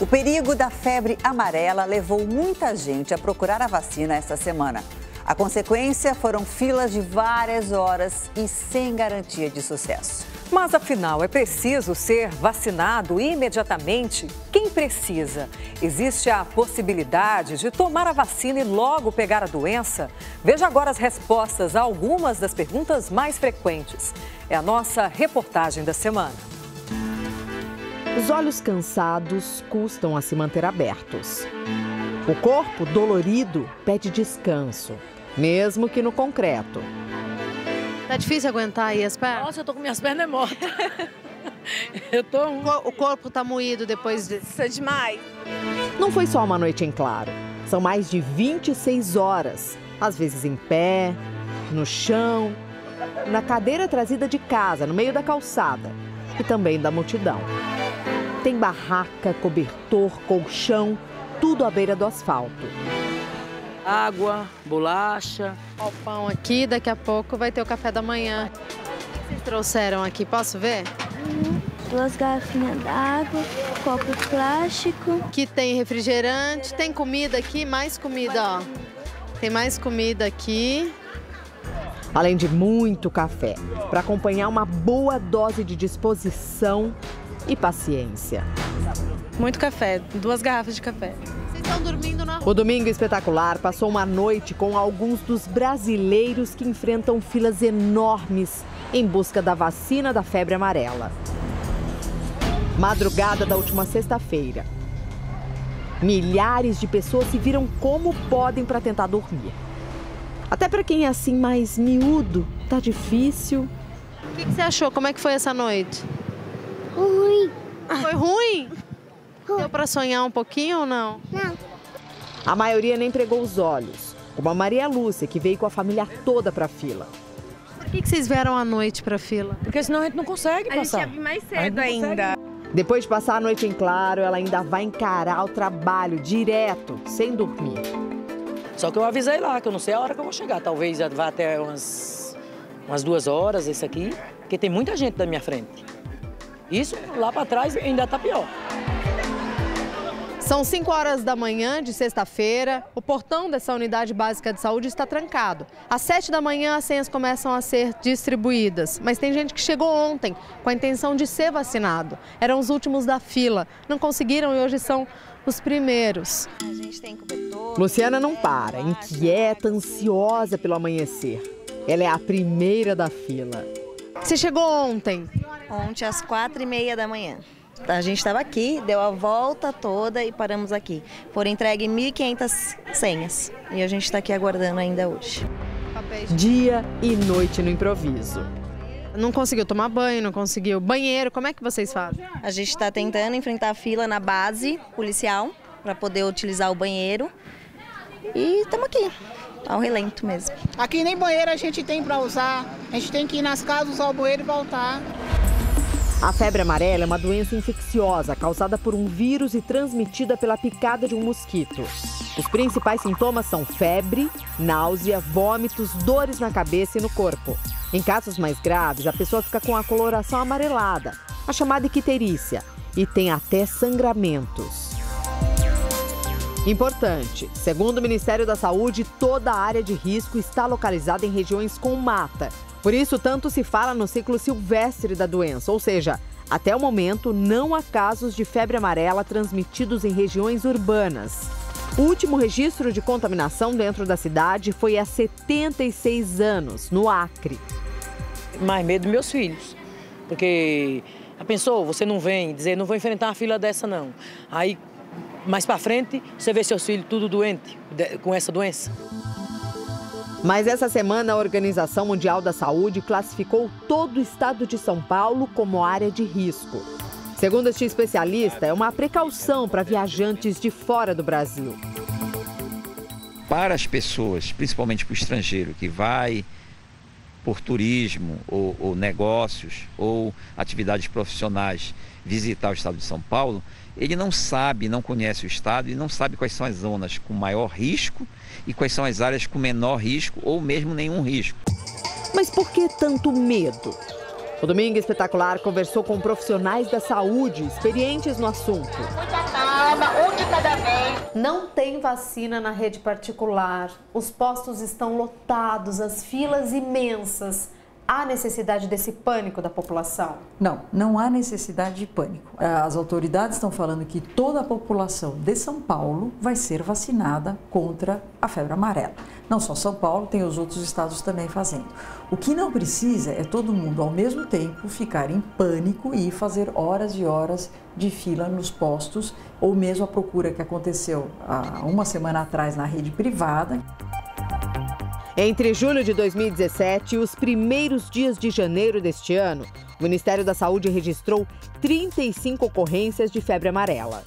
perigo da febre amarela levou muita gente a procurar a vacina esta semana. A consequência foram filas de várias horas e sem garantia de sucesso. Mas, afinal, é preciso ser vacinado imediatamente? Quem precisa? Existe a possibilidade de tomar a vacina e logo pegar a doença? Veja agora as respostas a algumas das perguntas mais frequentes. É a nossa reportagem da semana. Os olhos cansados custam a se manter abertos. O corpo dolorido pede descanso, mesmo que no concreto. Tá difícil aguentar aí as pernas? Nossa, eu tô com minhas pernas mortas. O corpo tá moído depois disso. Isso é demais. Não foi só uma noite em claro. São mais de 26 horas, às vezes em pé, no chão, na cadeira trazida de casa, no meio da calçada e também da multidão. Tem barraca, cobertor, colchão, tudo à beira do asfalto. Água, bolacha. Ó, o pão aqui, daqui a pouco vai ter o café da manhã. O que vocês trouxeram aqui? Posso ver? 2 garrafinhas d'água, copo plástico. Aqui tem refrigerante, tem comida aqui, mais comida, ó. Tem mais comida aqui. Além de muito café, para acompanhar uma boa dose de disposição e paciência. Muito café, 2 garrafas de café. Vocês estão dormindo na rua. O Domingo Espetacular passou uma noite com alguns dos brasileiros que enfrentam filas enormes em busca da vacina da febre amarela. Madrugada da última sexta-feira. Milhares de pessoas se viram como podem para tentar dormir. Até para quem é assim mais miúdo, tá difícil. O que você achou? Como é que foi essa noite? Ruim. Foi ruim? Deu para sonhar um pouquinho ou não? Não. A maioria nem pregou os olhos, como a Maria Lúcia, que veio com a família toda para a fila. Por que vocês vieram à noite para a fila? Porque senão a gente não consegue passar. A gente ia vir mais cedo ainda. Depois de passar a noite em claro, ela ainda vai encarar o trabalho direto, sem dormir. Só que eu avisei lá, que eu não sei a hora que eu vou chegar. Talvez vá até umas 2 horas esse aqui, porque tem muita gente na minha frente. Isso lá para trás ainda tá pior. São 5 horas da manhã de sexta-feira. O portão dessa unidade básica de saúde está trancado. Às 7 da manhã as senhas começam a ser distribuídas. Mas tem gente que chegou ontem com a intenção de ser vacinado. Eram os últimos da fila. Não conseguiram e hoje são os primeiros. A gente tem cobertor. Luciana não para, inquieta, ansiosa pelo amanhecer. Ela é a primeira da fila. Você chegou ontem? Ontem às 4h30 da manhã. A gente estava aqui, deu a volta toda e paramos aqui. Foram entregues 1.500 senhas e a gente está aqui aguardando ainda hoje. Dia e noite no improviso. Não conseguiu tomar banho, não conseguiu. Banheiro, como é que vocês fazem? A gente está tentando enfrentar a fila na base policial para poder utilizar o banheiro e estamos aqui, ao relento mesmo. Aqui nem banheiro a gente tem para usar, a gente tem que ir nas casas, usar o banheiro e voltar. A febre amarela é uma doença infecciosa causada por um vírus e transmitida pela picada de um mosquito. Os principais sintomas são febre, náusea, vômitos, dores na cabeça e no corpo. Em casos mais graves, a pessoa fica com a coloração amarelada, a chamada icterícia, e tem até sangramentos. Importante, segundo o Ministério da Saúde, toda a área de risco está localizada em regiões com mata. Por isso, tanto se fala no ciclo silvestre da doença, ou seja, até o momento não há casos de febre amarela transmitidos em regiões urbanas. O último registro de contaminação dentro da cidade foi há 76 anos, no Acre. Mais medo dos meus filhos, porque a pensou, você não vem dizer, não vou enfrentar uma fila dessa não. Aí, mais para frente, você vê seus filhos tudo doente com essa doença. Mas essa semana a Organização Mundial da Saúde classificou todo o estado de São Paulo como área de risco. Segundo este especialista, é uma precaução para viajantes de fora do Brasil. Para as pessoas, principalmente para o estrangeiro, que vai por turismo ou negócios ou atividades profissionais visitar o estado de São Paulo, ele não sabe, não conhece o estado e não sabe quais são as zonas com maior risco e quais são as áreas com menor risco ou mesmo nenhum risco. Mas por que tanto medo? O Domingo Espetacular conversou com profissionais da saúde experientes no assunto. Muita calma. toma um de cada vez. Não tem vacina na rede particular, os postos estão lotados, as filas imensas. Há necessidade desse pânico da população? Não, não há necessidade de pânico. As autoridades estão falando que toda a população de São Paulo vai ser vacinada contra a febre amarela. Não só São Paulo, tem os outros estados também fazendo. O que não precisa é todo mundo, ao mesmo tempo, ficar em pânico e fazer horas e horas de fila nos postos, ou mesmo a procura que aconteceu há uma semana atrás na rede privada. Entre julho de 2017 e os primeiros dias de janeiro deste ano, o Ministério da Saúde registrou 35 ocorrências de febre amarela.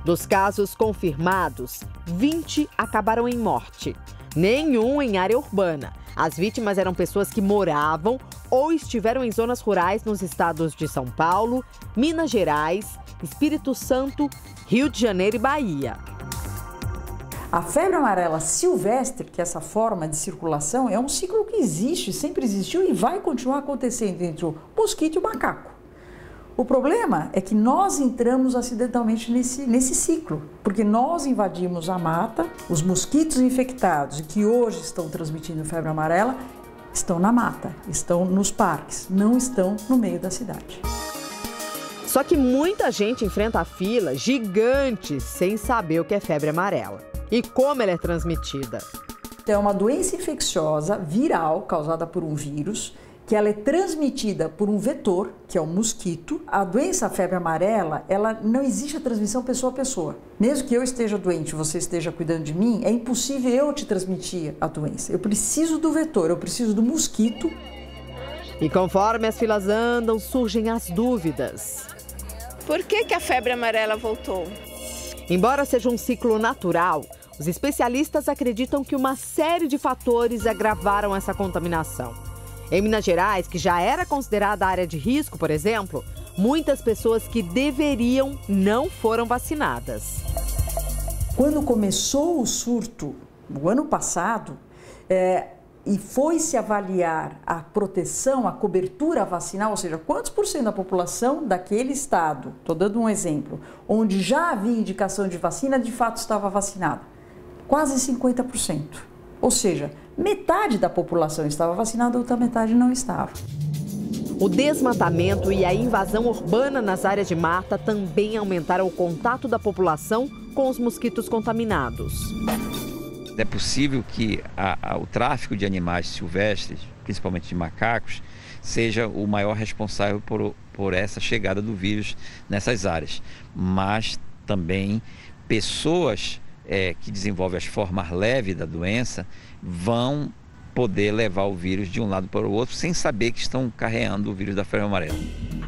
Dos casos confirmados, 20 acabaram em morte, nenhum em área urbana. As vítimas eram pessoas que moravam ou estiveram em zonas rurais nos estados de São Paulo, Minas Gerais, Espírito Santo, Rio de Janeiro e Bahia. A febre amarela silvestre, que é essa forma de circulação, é um ciclo que existe, sempre existiu e vai continuar acontecendo entre o mosquito e o macaco. O problema é que nós entramos acidentalmente nesse ciclo, porque nós invadimos a mata, os mosquitos infectados que hoje estão transmitindo febre amarela estão na mata, estão nos parques, não estão no meio da cidade. Só que muita gente enfrenta filas gigantes sem saber o que é febre amarela e como ela é transmitida. É uma doença infecciosa viral causada por um vírus, que ela é transmitida por um vetor, que é o mosquito. A doença febre amarela, ela não existe a transmissão pessoa a pessoa. Mesmo que eu esteja doente, você esteja cuidando de mim, é impossível eu te transmitir a doença. Eu preciso do vetor, eu preciso do mosquito. E conforme as filas andam, surgem as dúvidas. Por que a febre amarela voltou? Embora seja um ciclo natural, os especialistas acreditam que uma série de fatores agravaram essa contaminação. Em Minas Gerais, que já era considerada área de risco, por exemplo, muitas pessoas que deveriam não foram vacinadas. Quando começou o surto, no ano passado, e foi-se avaliar a proteção, a cobertura vacinal, ou seja, quantos por cento da população daquele estado, estou dando um exemplo, onde já havia indicação de vacina, de fato estava vacinada. Quase 50%. Ou seja, metade da população estava vacinada, outra metade não estava. O desmatamento e a invasão urbana nas áreas de mata também aumentaram o contato da população com os mosquitos contaminados. É possível que o tráfico de animais silvestres, principalmente de macacos, seja o maior responsável por essa chegada do vírus nessas áreas. Mas também pessoas que desenvolvem as formas leves da doença vão poder levar o vírus de um lado para o outro sem saber que estão carregando o vírus da febre amarela.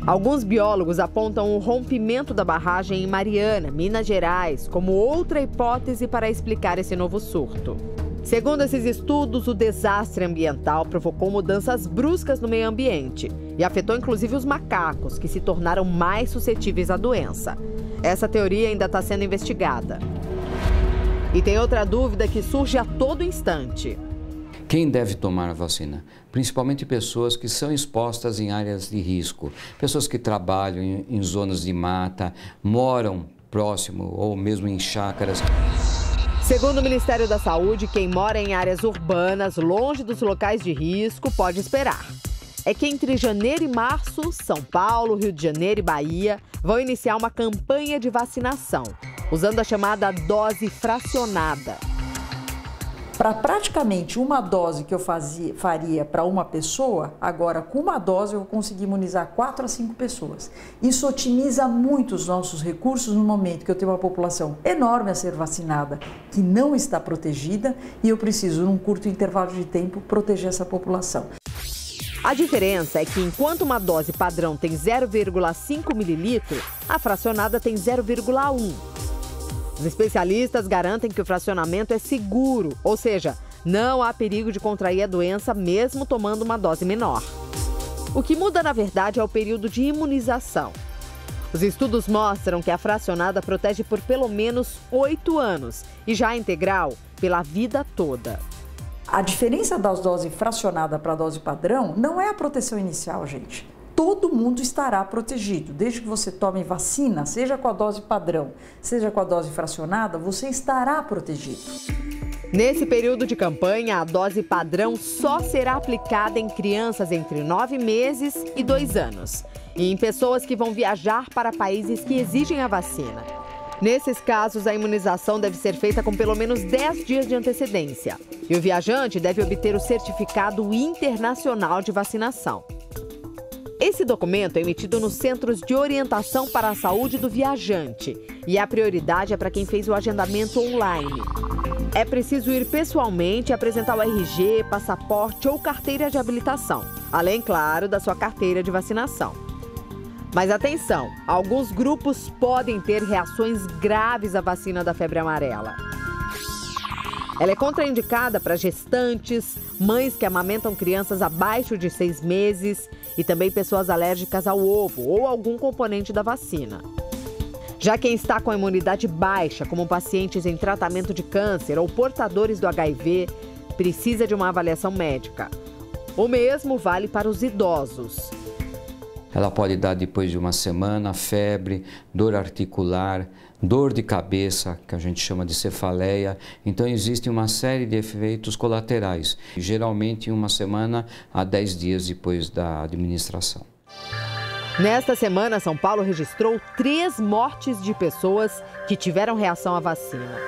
Alguns biólogos apontam o rompimento da barragem em Mariana, Minas Gerais, como outra hipótese para explicar esse novo surto. Segundo esses estudos, o desastre ambiental provocou mudanças bruscas no meio ambiente e afetou inclusive os macacos, que se tornaram mais suscetíveis à doença. Essa teoria ainda está sendo investigada. E tem outra dúvida que surge a todo instante. Quem deve tomar a vacina? Principalmente pessoas que são expostas em áreas de risco, pessoas que trabalham em zonas de mata, moram próximo ou mesmo em chácaras. Segundo o Ministério da Saúde, quem mora em áreas urbanas, longe dos locais de risco, pode esperar. É que entre janeiro e março, São Paulo, Rio de Janeiro e Bahia vão iniciar uma campanha de vacinação, usando a chamada dose fracionada. Para praticamente uma dose que eu faria para uma pessoa, agora com uma dose eu vou conseguir imunizar 4 a 5 pessoas. Isso otimiza muito os nossos recursos no momento que eu tenho uma população enorme a ser vacinada, que não está protegida, e eu preciso, num curto intervalo de tempo, proteger essa população. A diferença é que enquanto uma dose padrão tem 0,5 mililitro, a fracionada tem 0,1. Os especialistas garantem que o fracionamento é seguro, ou seja, não há perigo de contrair a doença mesmo tomando uma dose menor. O que muda, na verdade, é o período de imunização. Os estudos mostram que a fracionada protege por pelo menos 8 anos e já a integral pela vida toda. A diferença das doses fracionada para a dose padrão não é a proteção inicial, gente. todo mundo estará protegido. Desde que você tome vacina, seja com a dose padrão, seja com a dose fracionada, você estará protegido. Nesse período de campanha, a dose padrão só será aplicada em crianças entre 9 meses e 2 anos e em pessoas que vão viajar para países que exigem a vacina. Nesses casos, a imunização deve ser feita com pelo menos 10 dias de antecedência e o viajante deve obter o certificado internacional de vacinação. Esse documento é emitido nos Centros de Orientação para a Saúde do Viajante e a prioridade é para quem fez o agendamento online. É preciso ir pessoalmente e apresentar o RG, passaporte ou carteira de habilitação, além, claro, da sua carteira de vacinação. Mas atenção, alguns grupos podem ter reações graves à vacina da febre amarela. Ela é contraindicada para gestantes, mães que amamentam crianças abaixo de 6 meses e também pessoas alérgicas ao ovo ou algum componente da vacina. Já quem está com a imunidade baixa, como pacientes em tratamento de câncer ou portadores do HIV, precisa de uma avaliação médica. O mesmo vale para os idosos. Ela pode dar depois de uma semana febre, dor articular, dor de cabeça, que a gente chama de cefaleia. Então existe uma série de efeitos colaterais, geralmente em uma semana a 10 dias depois da administração. Nesta semana, São Paulo registrou 3 mortes de pessoas que tiveram reação à vacina.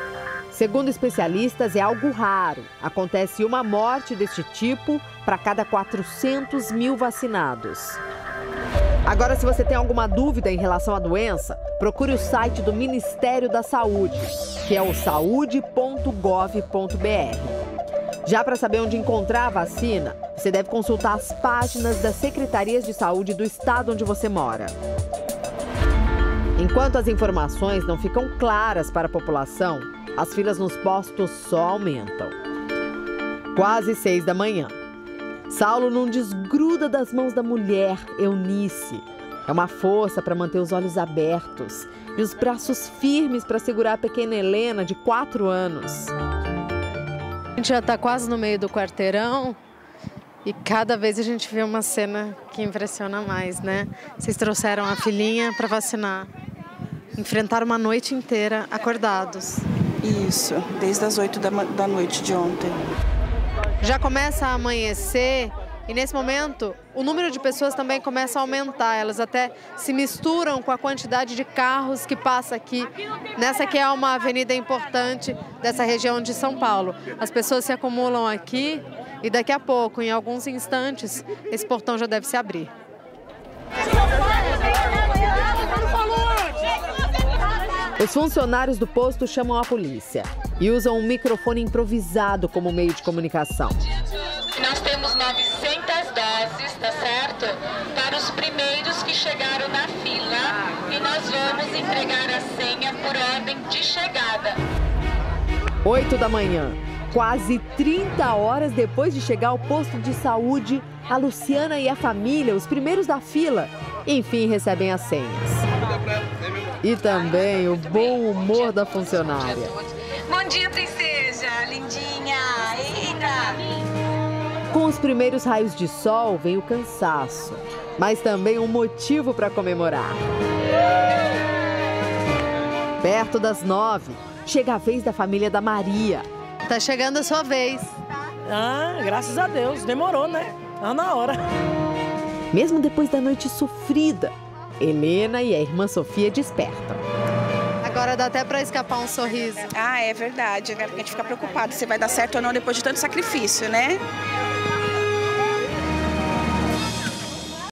Segundo especialistas, é algo raro. Acontece uma morte deste tipo para cada 400 mil vacinados. Agora, se você tem alguma dúvida em relação à doença, procure o site do Ministério da Saúde, que é o saude.gov.br. Já para saber onde encontrar a vacina, você deve consultar as páginas das secretarias de saúde do estado onde você mora. Enquanto as informações não ficam claras para a população, as filas nos postos só aumentam. Quase 6 da manhã. Saulo não desgruda das mãos da mulher, Eunice. É uma força para manter os olhos abertos e os braços firmes para segurar a pequena Helena, de 4 anos. A gente já está quase no meio do quarteirão e cada vez a gente vê uma cena que impressiona mais, né? Vocês trouxeram a filhinha para vacinar. Enfrentaram uma noite inteira acordados. Isso, desde as 8 da noite de ontem. Já começa a amanhecer e nesse momento o número de pessoas também começa a aumentar. Elas até se misturam com a quantidade de carros que passa aqui, nessa que é uma avenida importante dessa região de São Paulo. As pessoas se acumulam aqui e daqui a pouco, em alguns instantes, esse portão já deve se abrir. Os funcionários do posto chamam a polícia e usam um microfone improvisado como meio de comunicação. Nós temos 900 doses, tá certo? Para os primeiros que chegaram na fila e nós vamos entregar a senha por ordem de chegada. 8 da manhã, quase 30 horas depois de chegar ao posto de saúde, a Luciana e a família, os primeiros da fila, enfim recebem as senhas. E também o bom humor da funcionária. Bom dia, princesa, lindinha. Eita! Com os primeiros raios de sol vem o cansaço, mas também um motivo para comemorar. Perto das 9, chega a vez da família da Maria. Tá chegando a sua vez. Ah, graças a Deus, demorou, né? Tá na hora. Mesmo depois da noite sofrida, Helena e a irmã Sofia despertam. Agora dá até para escapar um sorriso. Ah, é verdade, né? Porque a gente fica preocupado se vai dar certo ou não depois de tanto sacrifício, né?